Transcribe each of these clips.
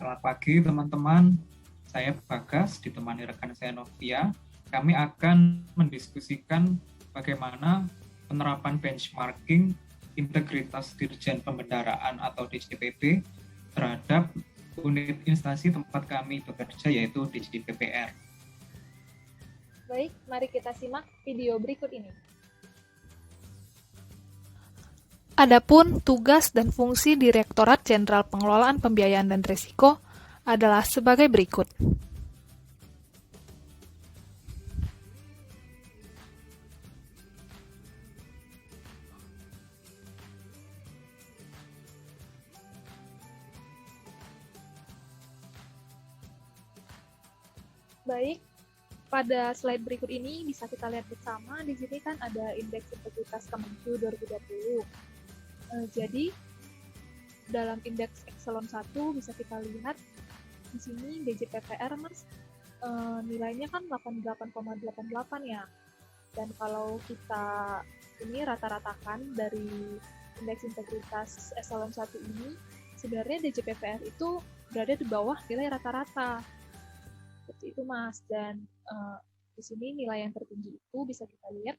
Selamat pagi teman-teman, saya Bagas, ditemani rekan saya Novia. Kami akan mendiskusikan bagaimana penerapan benchmarking integritas Dirjen Pembendaraan atau DJPP terhadap unit instansi tempat kami bekerja, yaitu DJPPR. Baik, mari kita simak video berikut ini. Adapun tugas dan fungsi Direktorat Jenderal Pengelolaan Pembiayaan dan Risiko adalah sebagai berikut. Baik, pada slide berikut ini bisa kita lihat bersama. Di sini kan ada indeks integritas Kemenq 2020. Jadi dalam indeks Exelon 1 bisa kita lihat di sini DJPPR Mas nilainya kan 88,88 ya. Dan kalau kita ini rata-ratakan dari indeks integritas Exelon 1 ini, sebenarnya DJPPR itu berada di bawah nilai rata-rata. Seperti itu Mas. Dan di sini nilai yang tertinggi itu bisa kita lihat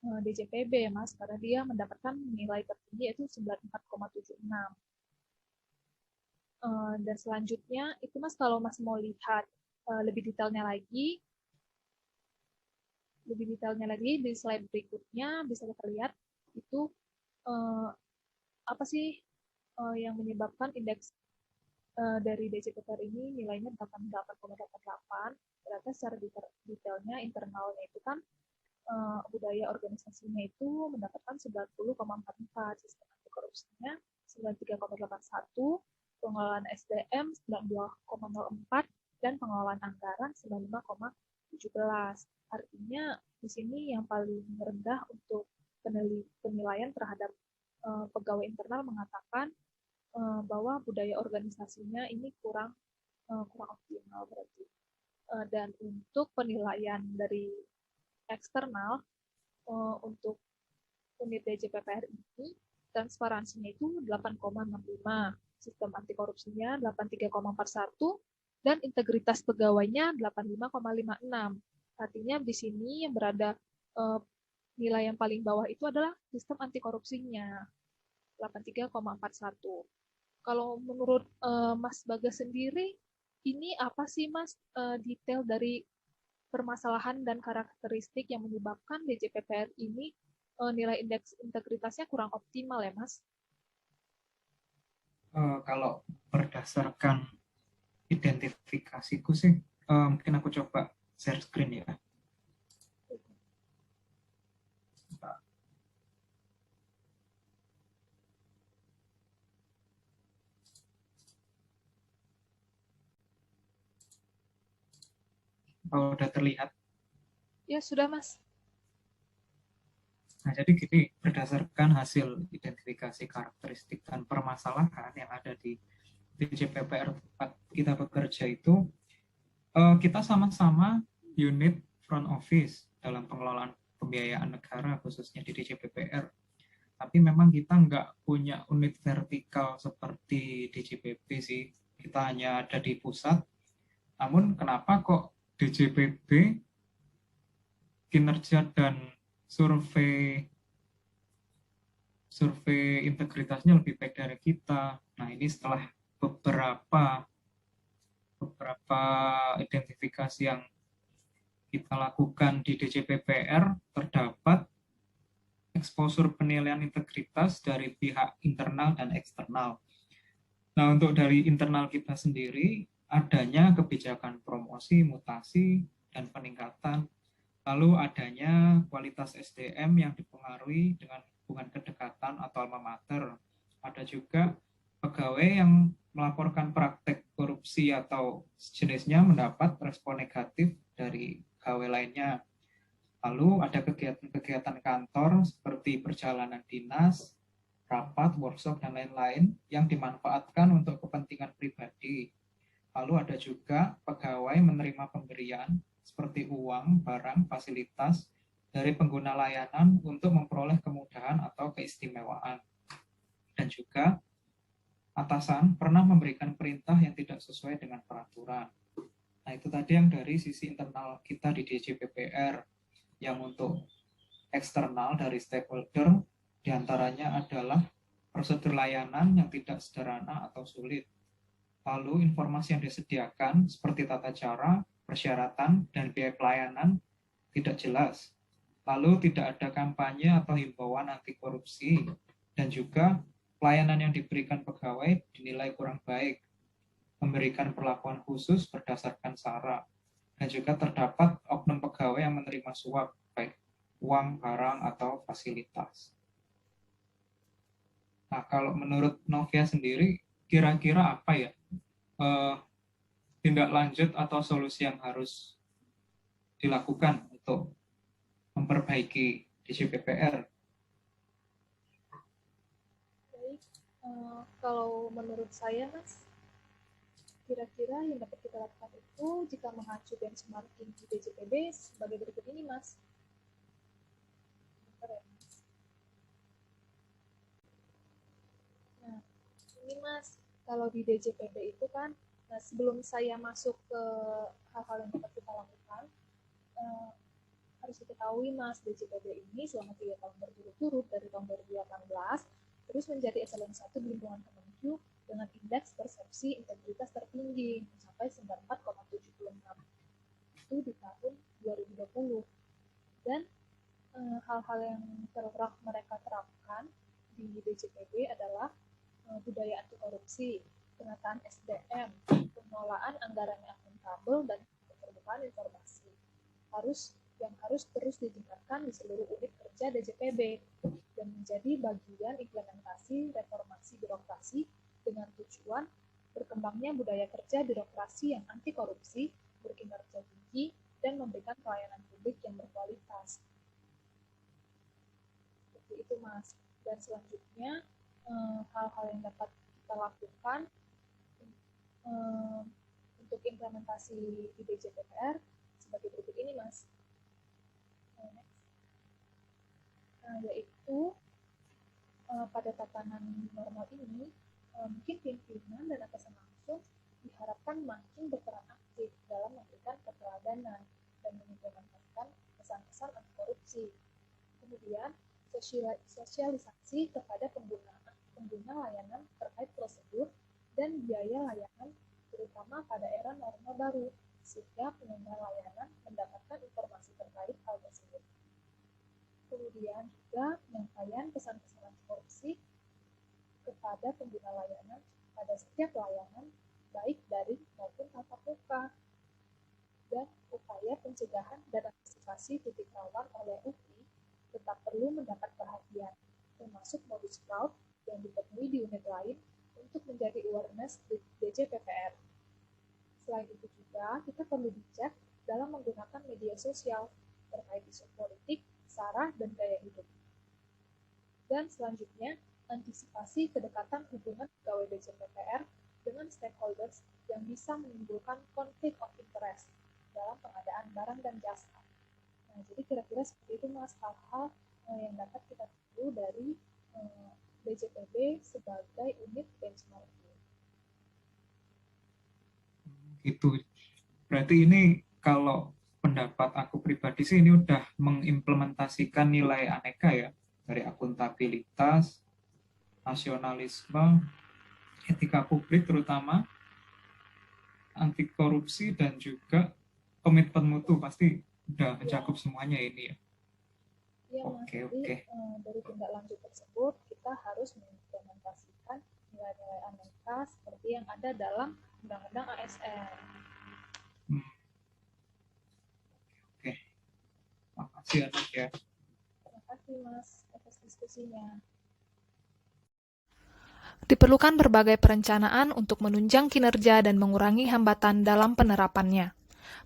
DJPB ya Mas, karena dia mendapatkan nilai tertinggi yaitu 94,76. Dan selanjutnya itu Mas, kalau Mas mau lihat lebih detailnya lagi di slide berikutnya bisa kita lihat itu apa sih yang menyebabkan indeks dari DJPPR ini nilainya 88,88. Ternyata secara detailnya internalnya itu kan budaya organisasinya itu mendapatkan 90,44, sistem anti korupsinya 93,81, pengelolaan SDM 92,04, dan pengelolaan anggaran 95,17. Artinya di sini yang paling rendah untuk penilaian terhadap pegawai internal mengatakan bahwa budaya organisasinya ini kurang optimal berarti. Dan untuk penilaian dari eksternal untuk unit DJPPR ini, transparansinya itu 8,65, sistem anti korupsinya 83,41, dan integritas pegawainya 85,56. Artinya di sini yang berada nilai yang paling bawah itu adalah sistem anti korupsinya 83,41. Kalau menurut Mas Bagas sendiri, ini apa sih Mas detail dari permasalahan dan karakteristik yang menyebabkan DJPPR ini nilai indeks integritasnya kurang optimal ya Mas? Kalau berdasarkan identifikasiku sih, mungkin aku coba share screen ya. Oh, udah terlihat? Ya, sudah Mas. Nah, jadi gini, berdasarkan hasil identifikasi karakteristik dan permasalahan yang ada di DJPPR tempat kita bekerja itu, kita sama-sama unit front office dalam pengelolaan pembiayaan negara, khususnya di DJPPR. Tapi memang kita nggak punya unit vertikal seperti DJPP sih. Kita hanya ada di pusat. Namun kenapa kok DJPP kinerja dan survei integritasnya lebih baik dari kita? Nah, ini setelah beberapa identifikasi yang kita lakukan di DJPPR, terdapat exposure penilaian integritas dari pihak internal dan eksternal. Nah, untuk dari internal kita sendiri, adanya kebijakan promosi, mutasi, dan peningkatan. Lalu adanya kualitas SDM yang dipengaruhi dengan hubungan kedekatan atau alma mater. Ada juga pegawai yang melaporkan praktek korupsi atau sejenisnya mendapat respon negatif dari pegawai lainnya. Lalu ada kegiatan-kegiatan kantor seperti perjalanan dinas, rapat, workshop, dan lain-lain yang dimanfaatkan untuk kepentingan pribadi. Lalu ada juga pegawai menerima pemberian seperti uang, barang, fasilitas dari pengguna layanan untuk memperoleh kemudahan atau keistimewaan. Dan juga atasan pernah memberikan perintah yang tidak sesuai dengan peraturan. Nah, itu tadi yang dari sisi internal kita di DJPPR. Yang untuk eksternal dari stakeholder, diantaranya adalah prosedur layanan yang tidak sederhana atau sulit. Lalu informasi yang disediakan seperti tata cara, persyaratan, dan biaya pelayanan tidak jelas. Lalu tidak ada kampanye atau himbauan anti korupsi, dan juga pelayanan yang diberikan pegawai dinilai kurang baik, memberikan perlakuan khusus berdasarkan SARA, dan juga terdapat oknum pegawai yang menerima suap, baik uang, barang, atau fasilitas. Nah, kalau menurut Novia sendiri, kira-kira apa ya tindak lanjut atau solusi yang harus dilakukan untuk memperbaiki DJPPR? Baik, kalau menurut saya, Mas, kira-kira yang dapat kita lakukan itu jika mengacu benchmarking di DJPB sebagai berikut ini, Mas. Bentar ya, Mas. Nah, ini Mas, kalau di DJPB itu kan, sebelum saya masuk ke hal-hal yang dapat kita lakukan, harus diketahui Mas, DJPB ini selama 3 tahun berturut-turut dari tahun 2018 terus menjadi eselon 1 di lingkungan Kemenq dengan indeks persepsi integritas tertinggi mencapai 94,76 itu di tahun 2020. Dan hal-hal yang mereka terapkan di DJPB adalah budaya anti korupsi, penataan SDM, pengelolaan anggaran yang akuntabel, dan keterbukaan informasi yang harus terus ditingkatkan di seluruh unit kerja DJPB dan menjadi bagian implementasi reformasi birokrasi dengan tujuan berkembangnya budaya kerja birokrasi yang anti korupsi, berkinerja tinggi, dan memberikan pelayanan publik yang berkualitas. Seperti itu, Mas. Dan selanjutnya, hal-hal yang dapat kita lakukan untuk implementasi di DJPPR sebagai berikut ini, Mas. Yaitu pada tatanan normal ini, mungkin pimpinan dan atasan langsung diharapkan makin berperan aktif dalam memberikan keteladanan dan mengimplementasikan pesan-pesan anti korupsi. Kemudian, sosialisasi kepada pengguna layanan terkait prosedur dan biaya layanan, terutama pada era norma baru, sehingga pengguna layanan mendapatkan informasi terkait hal tersebut. Kemudian juga penyampaian pesan-pesan anti korupsi kepada pengguna layanan pada setiap layanan, baik daring maupun tatap muka. Dan upaya pencegahan dan antisipasi titik rawan oleh UPI tetap perlu mendapat perhatian, termasuk modus fraud yang ditemui di unit lain untuk menjadi awareness di DJPPR. Selain itu juga, kita perlu bijak dalam menggunakan media sosial terkait isu politik, SARA, dan gaya hidup. Dan selanjutnya, antisipasi kedekatan hubungan pegawai DJPPR dengan stakeholders yang bisa menimbulkan konflik of interest dalam pengadaan barang dan jasa. Nah, jadi kira-kira seperti itu, Mas, hal-hal yang dapat kita tiru dari DJPB sebagai unit benchmarking. Gitu. Berarti ini kalau pendapat aku pribadi sih ini udah mengimplementasikan nilai aneka ya, dari akuntabilitas, nasionalisme, etika publik terutama, anti korupsi, dan juga komitmen mutu. Pasti udah mencakup semuanya ini ya. Iya, Mas. Jadi dari tindak lanjut tersebut kita harus mengimplementasikan nilai-nilai aneka seperti yang ada dalam Undang-Undang ASN. Oke. Makasih Anak ya. Terima kasih Mas atas diskusinya. Diperlukan berbagai perencanaan untuk menunjang kinerja dan mengurangi hambatan dalam penerapannya.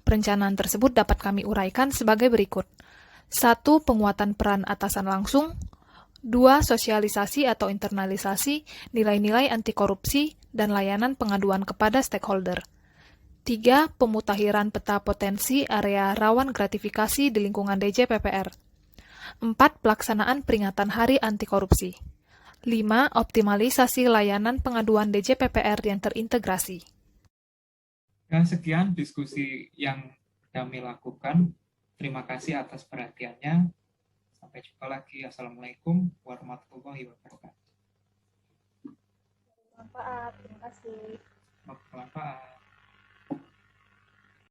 Perencanaan tersebut dapat kami uraikan sebagai berikut. 1. Penguatan peran atasan langsung. 2. Sosialisasi atau internalisasi nilai-nilai anti korupsi dan layanan pengaduan kepada stakeholder. 3. Pemutakhiran peta potensi area rawan gratifikasi di lingkungan DJPPR. 4. Pelaksanaan peringatan Hari Anti Korupsi. 5. Optimalisasi layanan pengaduan DJPPR yang terintegrasi. Ya, sekian diskusi yang kami lakukan. Terima kasih atas perhatiannya. Sampai jumpa lagi. Assalamualaikum warahmatullahi wabarakatuh. Bermanfaat. Terima kasih. Bermanfaat.